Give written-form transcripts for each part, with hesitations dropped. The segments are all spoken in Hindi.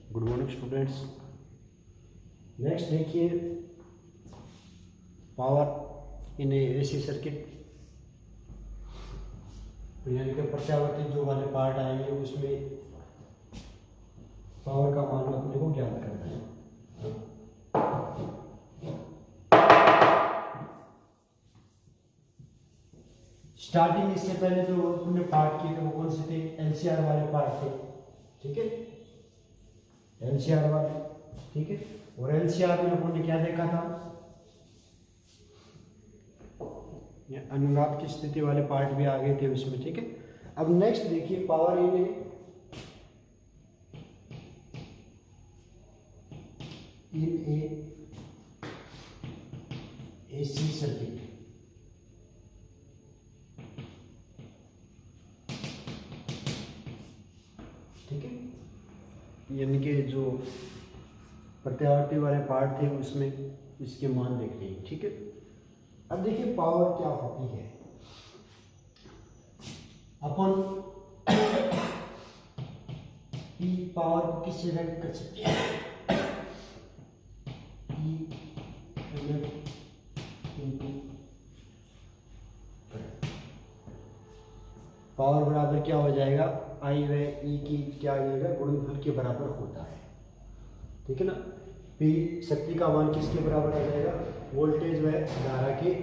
Good morning students. नेक्स्ट देखिए पावर इन एसी सर्किट, यानी कि प्रत्यावर्ती जो वाले पार्ट आएंगे उसमें पावर का मान अपने को ज्ञात करना है। स्टार्टिंग इससे पहले जो अपने पार्ट किए थे वो कौन से थे? एलसीआर वाले पार्ट थे, ठीक है, एलसीआर वाले, ठीक है। और एलसीआर में अपन ने क्या देखा था? ये अनुनाद की स्थिति वाले पार्ट भी आ गए थे उसमें, ठीक है। अब नेक्स्ट देखिए पावर इन एसी सर्किट, ठीक है, यानी कि जो प्रत्यावर्ती वाले पार्ट थे उसमें इसके मान देख लिए, ठीक है। अब देखिए पावर क्या होती है। अपन ई पावर को किससे व्यक्त कर सकते हैं? पावर बराबर क्या हो जाएगा? आई व ई की क्या आ जाएगा? गुणनफल के बराबर होता है, ठीक है ना। पी शक्ति का मान किसके बराबर आ जाएगा? वोल्टेज व धारा के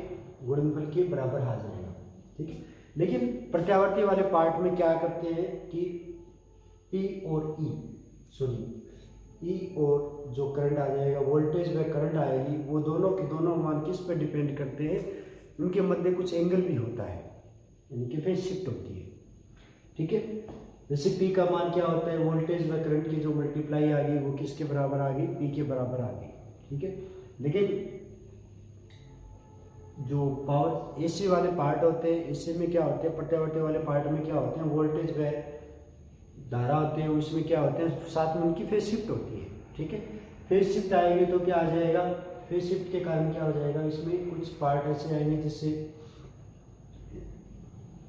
गुणनफल के बराबर आ जाएगा, ठीक है। लेकिन प्रत्यावर्ती वाले पार्ट में क्या करते हैं कि पी और ई और जो करंट आ जाएगा, वोल्टेज व करंट आएगी, वो दोनों के दोनों मान किस पर डिपेंड करते हैं? उनके मध्य कुछ एंगल भी होता है, यानी कि फेज शिफ्ट होती है, ठीक है। जैसे पी का मान क्या होता है? वोल्टेज व करंट की जो मल्टीप्लाई आ गई वो किसके बराबर आ गई? पी के बराबर आ गई, ठीक है। लेकिन जो पावर एसी वाले पार्ट होते हैं, एसी में क्या होते हैं? प्रत्यावर्ती वाले पार्ट में क्या होते हैं? वोल्टेज व धारा होते हैं, उसमें क्या होते हैं? साथ में उनकी फेज शिफ्ट होती है, ठीक है। फेज शिफ्ट आएगी तो क्या आ जाएगा? फेज शिफ्ट के कारण क्या हो जाएगा? इसमें कुछ पार्ट ऐसे आएंगे जिससे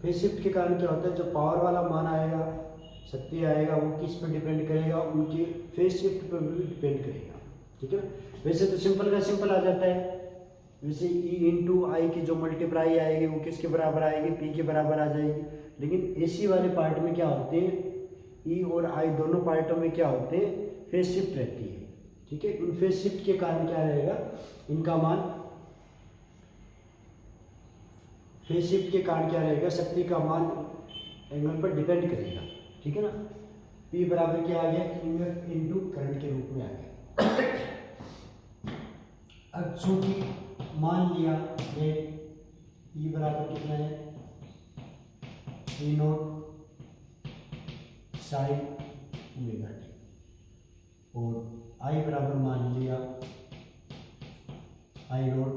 फेज शिफ्ट के कारण क्या होता है? जो पावर वाला मान आएगा, शक्ति आएगा, वो किस पर डिपेंड करेगा? उनके फेज शिफ्ट पर भी डिपेंड करेगा, ठीक है। वैसे तो सिंपल का सिंपल आ जाता है, जैसे ई इंटू आई की जो मल्टीप्लाई आएगी वो किसके बराबर आएगी? पी के बराबर आ जाएगी। लेकिन एसी वाले पार्ट में क्या होते हैं? ई और आई दोनों पार्टों में क्या होते हैं? फेज शिफ्ट रहती है, ठीक है। उन फेज शिफ्ट के कारण क्या रहेगा? इनका मान फेज शिफ्ट के कारण क्या रहेगा? शक्ति का मान एंगल पर डिपेंड करेगा, ठीक है ना। पी बराबर क्या आ गया? इनवर्स इनटू करंट के रूप में आ गया। अब चूंकि मान लिया ई बराबर कितना है? E naught sine omega t, और आई बराबर मान लिया i naught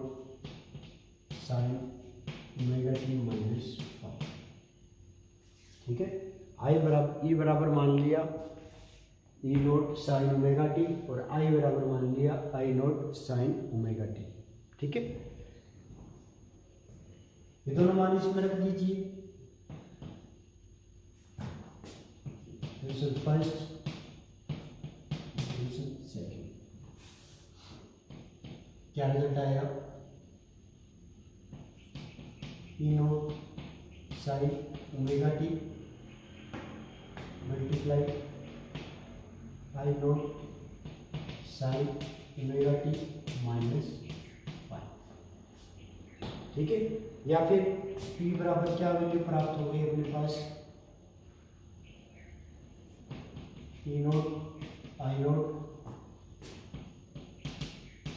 sine omega T minus 5, ठीक है। ई बराबर मान लिया e naught sine omega t, और आई बराबर मान लिया i naught sine omega t, ठीक है। ये दोनों मान इसमें रख दीजिए। फर्स्ट सेकेंड, क्या रिजल्ट आएगा? E naught sine omega t multiply i naught sine omega T minus 5, ठीक है। या फिर P बराबर क्या वैल्यू प्राप्त हो गई अपने पास? E naught i naught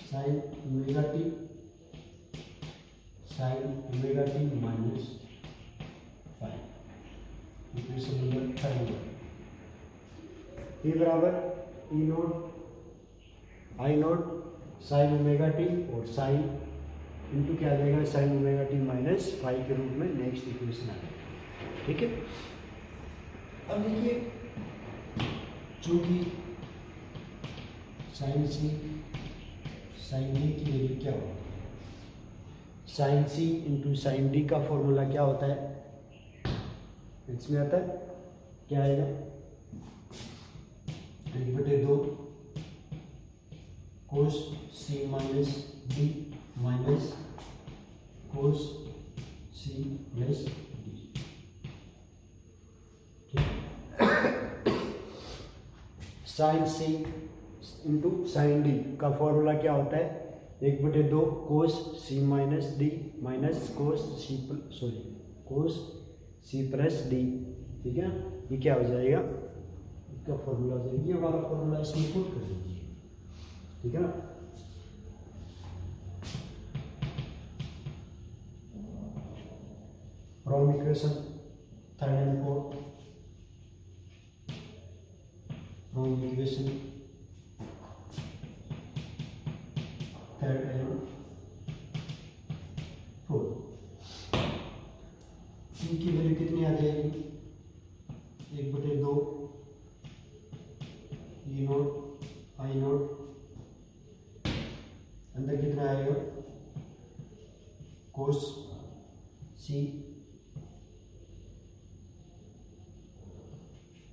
sine omega T minus 5, equation number 3। P बराबर e naught i naught sine omega t और साइन इंटू क्या आ जाएगा? साइन ओमेगा टी माइनस 5 के रूप में नेक्स्ट इक्वेशन आ जाएगा, ठीक है। अब देखिए चूंकि साइन सी साइन डी की वैल्यू क्या होगी? Sine c into sine d का फॉर्मूला क्या होता है? इसमें आता है क्या आएगा? 1/2 cos c minus d minus cos c plus d. Sine c into sine d का फॉर्मूला क्या होता है? 1/2 cos c minus d minus cos c plus d. ठीक है ना, ये क्या हो जाएगा? इसका फॉर्मूला हो जाएगा, ये वाला फॉर्मूला इसमें पुट कर दीजिए। ठीक है ना, from equation 3 and 4, from equation 3 and 4 की वैल्यू कितनी आ जाएगी? 1/2 ई नोट आई नोट, अंदर कितना आएगा? Cos c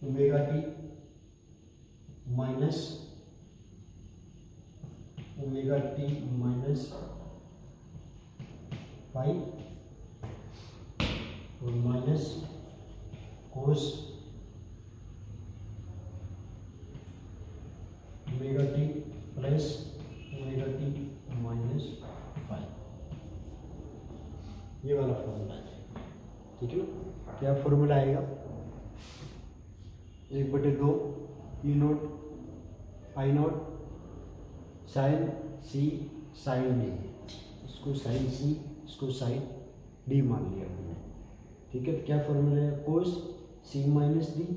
omega T minus omega T minus pi और minus cos omega t plus omega T minus pi. ये वाला फॉर्मूला है। ठीक है ना, क्या फॉर्मूला आएगा? 1/2 ई नोट आई naught sign c sine D, इसको साइन सी इसको साइन डी मान लिया हमने। ठीक है, तो क्या फॉर्मूला है? Cos c minus d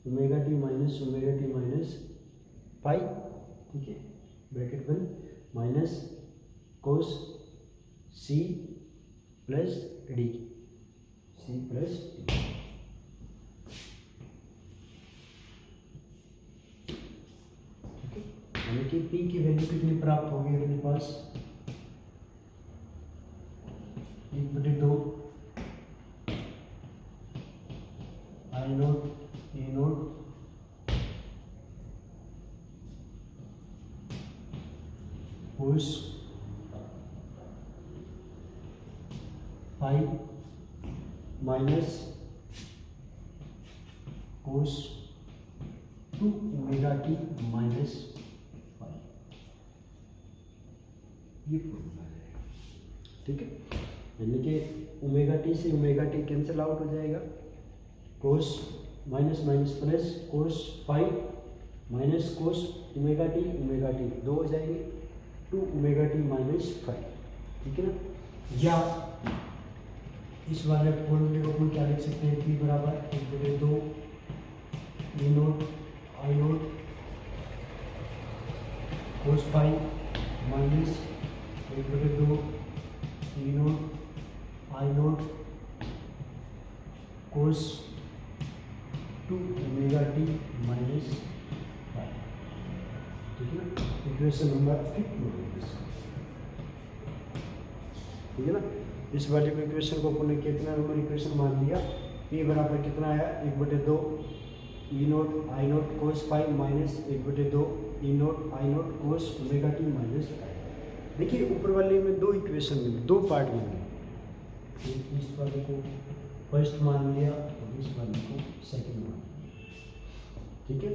omega T minus pi. ठीक है, ब्रैकेट बंद minus cos c plus d यानी कि पी की वैल्यू कितनी प्राप्त होगी अपने पास? 1/2 i naught e naught cos pi minus cos 2 omega T minus pi. ये फॉर्मूला है। ठीक है, यानी कि ओमेगा टी से ओमेगा टी कैंसिल आउट हो जाएगा, cos minus minus plus cos pi minus cos omega t 2 हो जाएंगे, 2 ओमेगा टी माइनस 5। ठीक है ना, या इस वाले फॉर्मूले को अपन क्या लिख सकते हैं? पी बराबर 1/2 ई नोट आई नोट कोस पाई माइनस 1/2 ई नोट आई naught cos 2 omega T minus 5। ठीक है ना, इक्वेशन नंबर 15। ठीक है ना, इस वाले को इक्वेशन को अपन ने कितना नंबर इक्वेशन मान लिया? पी बराबर कितना आया? 1/2 ई नोट आई नोट कोस पाई माइनस 1/2 ई नोट आई naught cos omega T minus 5। देखिए ऊपर वाले में दो इक्वेशन में दो पार्ट में इस वाले को फर्स्ट मान लिया और इस वाले को सेकंड मान लिया। ठीक है,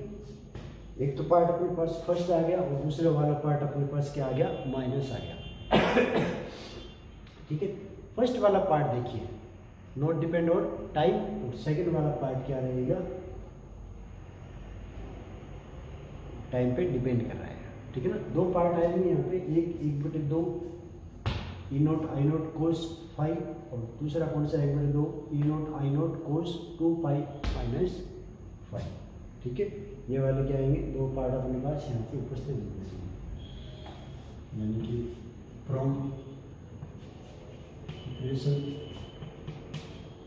एक तो पार्ट अपने पास फर्स्ट आ गया और दूसरे वाला पार्ट अपने पास क्या आ गया? माइनस आ गया। ठीक है, फर्स्ट वाला पार्ट देखिए नॉट डिपेंड ऑन टाइम, और सेकंड वाला पार्ट क्या रहेगा? टाइम पे डिपेंड कर रहा है। ठीक है ना, दो पार्ट आएंगे यहाँ पे, एक 1/2 ई नोट आई नोट कोस 5 और दूसरा कौन सा? 1/2 ई नोट आई नोट कोस 2 पाई माइनस 5। ठीक है, ये वाले क्या आएंगे? दो पार्ट अपने पास यहाँ पे उपस्थित होंगे, यानी कि फ्रॉम इक्वेशन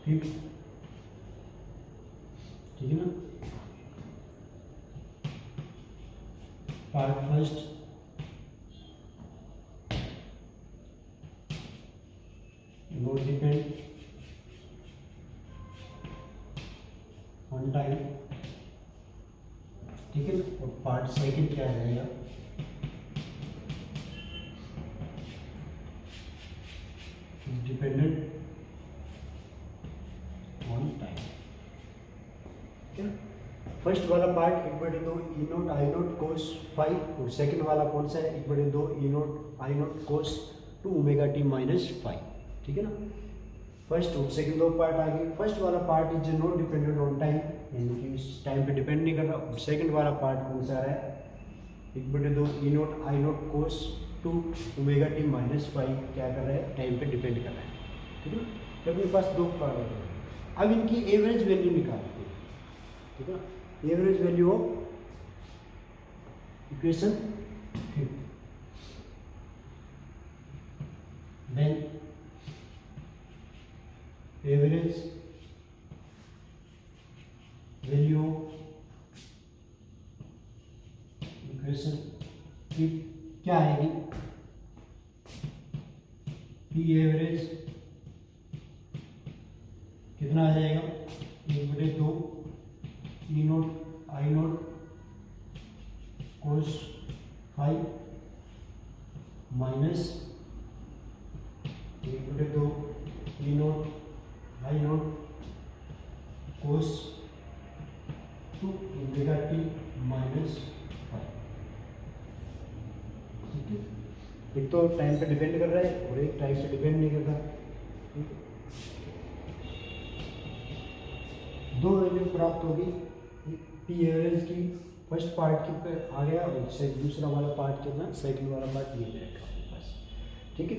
5। ठीक है ना, part first note depend on time, ठीक है, और पार्ट सेकंड क्या आ जाएगा, डिपेंडेंट ऑन टाइम। ठीक है, फर्स्ट वाला पार्ट 1/2 ई नोट आई नोट कोस 5, और सेकंड वाला कौन सा है, 1/2 ई नोट आई naught cos 2 omega T minus 5। ठीक है ना, फर्स्ट और सेकंड दो पार्ट आ गए। फर्स्ट वाला part is not dependent on time, यानी कि इस टाइम पे डिपेंड नहीं कर रहा। सेकंड वाला पार्ट कौन सा है, 1/2 ई नोट आई naught cos 2 omega T minus 5 क्या कर रहा है, टाइम पे डिपेंड कर रहा है। ठीक है, तो अपने पास दो पार्ट है। अब इनकी एवरेज वैल्यू निकालते हैं। ठीक है, average value of equation then average value equation की क्या आएगी, पी एवरेज कितना आ जाएगा, 1/2 ई नोट आई नोट कोस 5 माइनस 1/2 ई नोट आई naught cos 2 omega T minus 5। ठीक है, एक तो टाइम पे डिपेंड कर रहा है और एक टाइम पे डिपेंड नहीं करता। ठीक है, दो वैल्यू प्राप्त होगी, पी एवरेज की फर्स्ट पार्ट की पे आ गया, और से दूसरा वाला पार्ट कितना, सेकंड वाला पार्ट ये रहेगा आपके पास। ठीक है,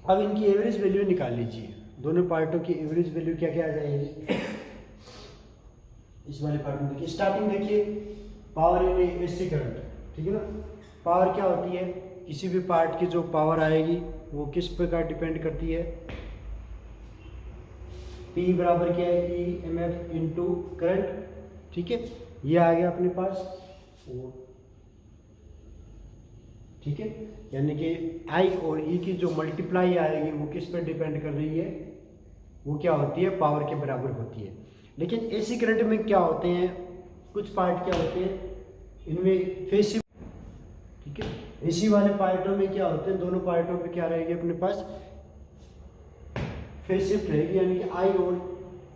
अब इनकी एवरेज वैल्यू निकाल लीजिए। दोनों पार्टों की एवरेज वैल्यू क्या क्या आ जाएगी, इस वाले पार्ट में देखिए, स्टार्टिंग देखिए, पावर इन एसी करंट। ठीक है ना, पावर क्या होती है, किसी भी पार्ट की जो पावर आएगी वो किस प्रकार डिपेंड करती है, P बराबर क्या है, E M F into current. ठीक है, ये आ गया अपने पास। ठीक है, यानी कि I और E की जो मल्टीप्लाई आएगी वो किस पर डिपेंड कर रही है, वो क्या होती है, पावर के बराबर होती है। लेकिन एसी करंट में क्या होते हैं, कुछ पार्ट क्या होते हैं, इनमें फेज शिफ्ट। ठीक है, एसी वाले पार्टों में क्या होते हैं, दोनों पार्टों पे क्या रहेगी अपने पास, फेज शिफ्ट रहेगी, यानी कि आई और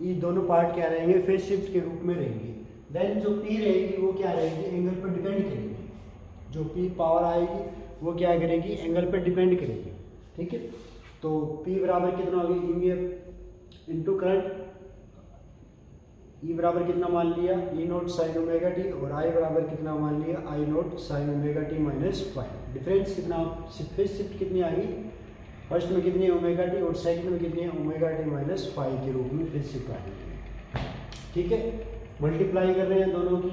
ई दोनों पार्ट क्या रहेंगे, फेज शिफ्ट के रूप में रहेंगे। देन जो पी रहेगी वो क्या रहेगी, एंगल पर डिपेंड करेगी। जो पी पावर आएगी वो क्या करेगी, एंगल पर डिपेंड करेगी। ठीक है, तो पी बराबर कितना होगी, e f into current. E बराबर कितना मान लिया, e naught sine omega t, और आई बराबर कितना मान लिया, i naught sine omega T minus 5। Difference कितना, फेज शिफ्ट कितनी आ गई, फर्स्ट में कितनी है ओमेगा टी और सेकंड में कितनी है ओमेगा टी माइनस 5 के रूप में फेज शिफ्ट आ गई। ठीक है, मल्टीप्लाई कर रहे हैं दोनों की,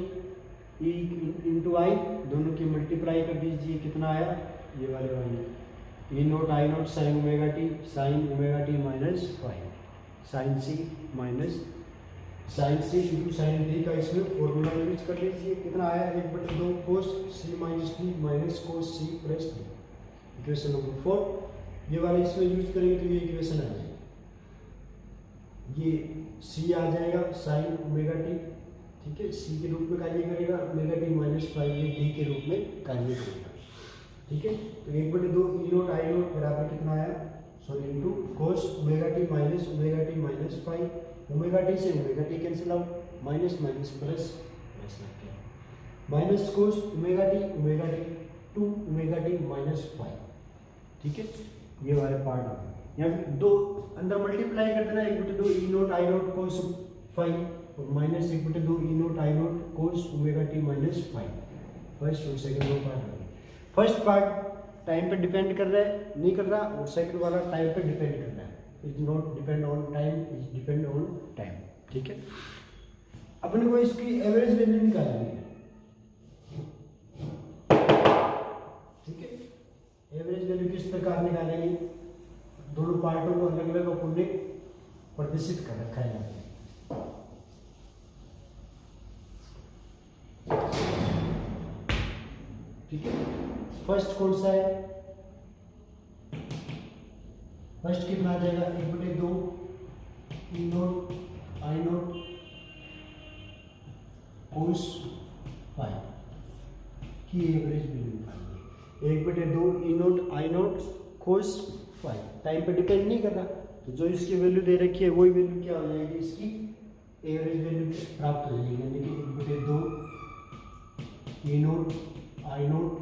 ई इंटू आई, दोनों की मल्टीप्लाई कर दीजिए, कितना आया, ये वाले ई नोट आई naught sine omega T minus 5, sine c minus sine c into sine d का इसमें फॉर्मूला यूज कर लीजिए, कितना आया, 1/2 cos c minus d minus cos c plus d. Equation number 4 ये वाला इसमें यूज करेंगे तो ये इक्वेशन आ जाएगी, ये सी आ जाएगा साइन ओमेगा टी। ठीक है, सी के रूप में कार्य करेगा, ओमेगा टी माइनस 5 ये डी के रूप में कार्य करेगा। ठीक है, तो 1/2 ई नोट आई नोट बराबर कितना आया, sorry into cos omega T minus 5, omega t से omega t cancel out, minus minus plus minus cos omega t 2 omega T minus 5। ठीक है, ये वाले पार्ट हो गए। यहाँ दो अंदर मल्टीप्लाई कर देना, 1/2 ई नोट आई नोट कोस 5 और माइनस 1/2 ई नोट आई naught cos omega T minus 5। First और सेकंड दो पार्ट हो गए। फर्स्ट पार्ट टाइम पे डिपेंड कर रहा है, नहीं कर रहा, और सेकंड वाला टाइम पे डिपेंड कर रहा है, is not depend on time, is depend on time. ठीक है, अपने को इसकी एवरेज वैल्यू निकालनी है। ठीक है, एवरेज वैल्यू किस प्रकार निकालेंगे, दोनों पार्टों को अलग अलग अपन ने प्रदर्शित कर रखा है। ठीक है, फर्स्ट कौन सा है, फर्स्ट कितना आ जाएगा, 1/2 ई नोट आई नोट कोस फाइव की एवरेज वैल्यू निकालिए। 1/2 ई नोट आई नोट कोस फाइव, टाइम पे डिपेंड नहीं कर रहा, तो जो इसकी वैल्यू दे रखी है वही वैल्यू क्या हो जाएगी, इसकी एवरेज वैल्यू प्राप्त हो जाएगी, यानी कि 1/2 ई नोट आई नोट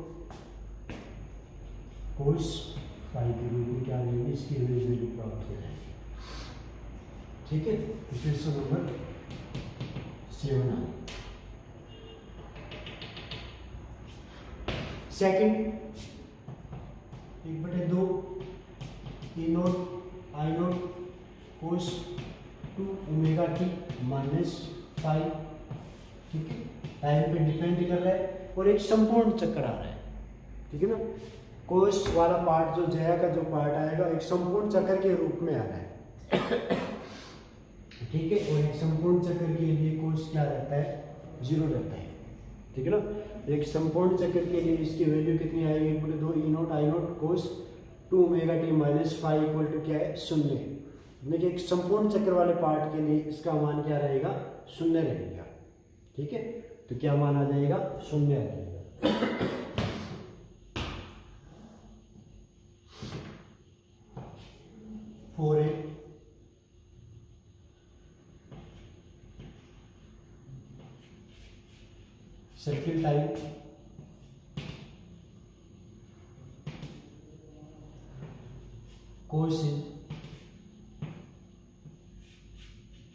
कोस फाइव की वैल्यू क्या आ जाएगी, इसकी एवरेज वैल्यू प्राप्त हो जाएगी। ठीक है, तो क्वेश्चन नंबर 7 आ। सेकंड, 1/2 ई नोट आई naught cos 2 omega T minus 5। ठीक है, टाइम पे डिपेंड कर रहा है और एक संपूर्ण चक्कर आ रहा है। ठीक है ना, कोस वाला पार्ट जो जया का जो पार्ट आएगा एक संपूर्ण चक्कर के रूप में आ रहा है। ठीक है, और एक संपूर्ण चक्कर के लिए कोस क्या रहता है, 0 रहता है। ठीक है ना, एक संपूर्ण चक्कर के लिए इसकी वैल्यू कितनी आएगी, 1/2 ई naught I naught cos 2 omega T minus 5 equal to क्या है, 0। देखिए एक संपूर्ण चक्र वाले पार्ट के लिए इसका मान क्या रहेगा, 0 रहेगा। ठीक है, तो क्या मान आ जाएगा, 0 आ जाएगा। फोर सर्किल टाइप कोस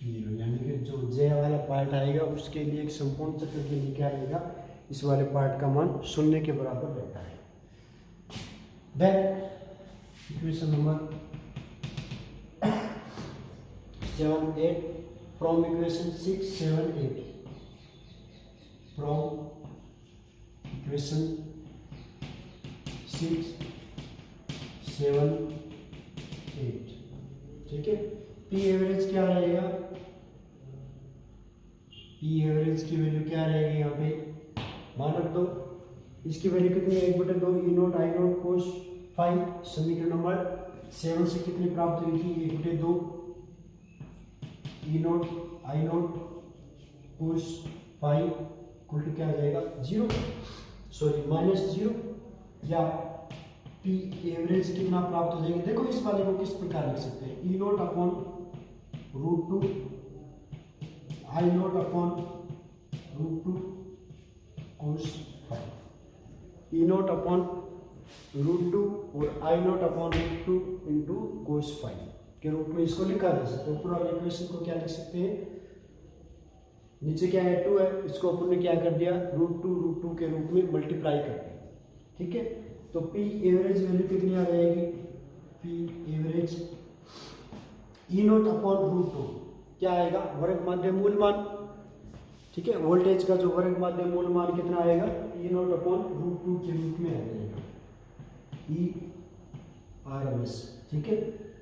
0, यानी कि जो जे वाला पार्ट आएगा उसके लिए एक संपूर्ण चक्र के लिए क्या रहेगा, इस वाले पार्ट का मान 0 के बराबर रहता है। Then equation number 7, 8 from equation 6, 7, 8 from equation 6, 7, 8। ठीक है, पी एवरेज क्या रहेगा, पी एवरेज की वैल्यू क्या रहेगी, यहाँ पे मान रख दो, इसकी वैल्यू कितनी है, 1/2 ई नोट आई नोट कोस 5। समीकरण नंबर 7 से कितनी प्राप्त हुई थी, 1/2 ई naught I naught cos 5 equal to क्या आ जाएगा, 0, सॉरी -0, या पी एवरेज कितना प्राप्त हो जाएंगे। देखो इस वाले को किस प्रकार लिख सकते हैं, ई नोट अपॉन √2 आई नोट अपॉन √2 कोस 5, ई नोट अपॉन √2 और आई नोट अपॉन √2 इंटू कोस 5 के रूप में इसको लिखा जा सकता है। ऊपर वाले इक्वेशन को क्या लिख सकते हैं, नीचे क्या है 2 है, इसको अपन ने क्या कर दिया, √2 के रूप में मल्टीप्लाई कर दिया। ठीक है, तो पी एवरेज वैल्यू कितनी आ जाएगी, पी एवरेज ई नोट अपॉन √2 क्या आएगा, वर्ग माध्य मूल मान। ठीक है, वोल्टेज का जो वर्ग माध्य मूल मान कितना आएगा, ई नोट अपॉन √2 के रूप में आ जाएगा, ई आर एम एस। ठीक है,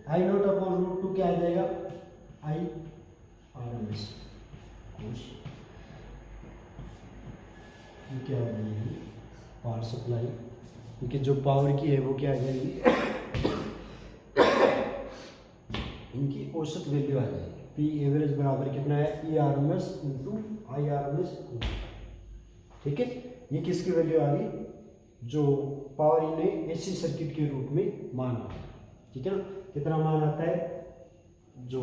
आई नोट अपॉन √2 क्या आ जाएगा, आई आर एम एस क्या आ जाएगी, पावर सप्लाई, क्योंकि जो पावर की है वो क्या आ जाएगी, इनकी औसत वैल्यू आ जाएगी। पी एवरेज बराबर कितना है, E R M S into I R M S. ठीक है, ये किसकी वैल्यू आ गई, जो पावर इन्हें एसी सर्किट के रूप में मान आता है। ठीक है ना, कितना मान आता है, जो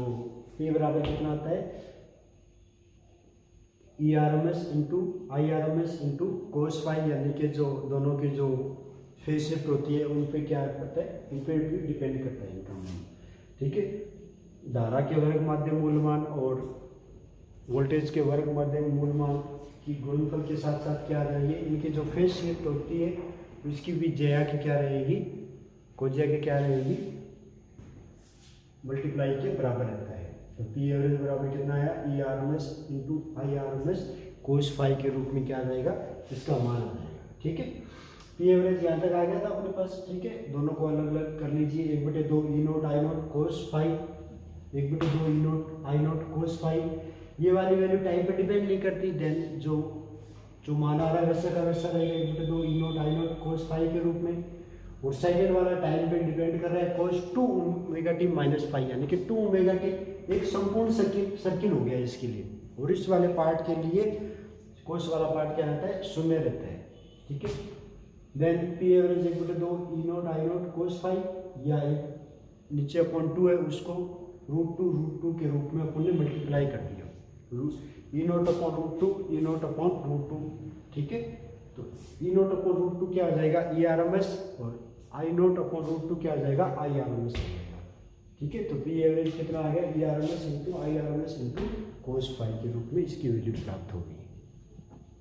पी बराबर कितना आता है, E R M S into I R M S into cos 5, यानी कि जो दोनों की जो फेज शिफ्ट होती है उन पे क्या करता है, उन पे भी डिपेंड करता है इनका मान। ठीक है, धारा के वर्ग माध्य मूलमान और वोल्टेज के वर्ग माध्य मूलमान की गुणनफल के साथ साथ क्या आ जाएगी, इनकी जो फेज शिफ्ट होती है उसकी भी जया की क्या रहेगी, कोजिया की क्या रहेगी, मल्टीप्लाई के बराबर रहता है। तो पी एवरेज बराबर कितना आया, E R M S into I R M S cos 5 के रूप में क्या आ जाएगा, इसका मान आ जाएगा। ठीक है, पी एवरेज यहाँ तक आ गया था अपने पास। ठीक है, दोनों को अलग अलग कर लीजिए, 1/2 ई नोट आई नोट कोस 5, 1/2 ई नोट आई नोट कोस 5। ये वाली वैल्यू टाइम पे डिपेंड नहीं करती, देन जो मान आ रहा है वैसा का वैसा रहेगा, 1/2 ई नोट आई नोट कोस 5 के रूप में। और सेकेंड वाला टाइम पे डिपेंड कर रहा है, कोस 2 ओमेगा टी माइनस 5, यानी कि 2 ओमेगा टी एक संपूर्ण सर्किल हो गया इसके लिए। और इस वाले पार्ट के लिए कोस वाला पार्ट क्या रहता है, शून्य रहता है, ठीक है। Then P average equal to 2 E naught I naught cos phi, या एक नीचे अपॉन 2 है उसको √2 के रूप में अपन ने मल्टीप्लाई कर दिया, ई naught upon √2 E naught upon √2, ठीक है। तो ई नोट अपॉन √2 क्या आ जाएगा, ई आर एम एस, और आई नोट अपॉन √2 क्या आ जाएगा, आई आर एम एस आ जाएगा, ठीक है। तो पी एवरेज कितना आ गया, E R M S into I R M S into cos phi के रूप में इसकी वैल्यू प्राप्त होगी।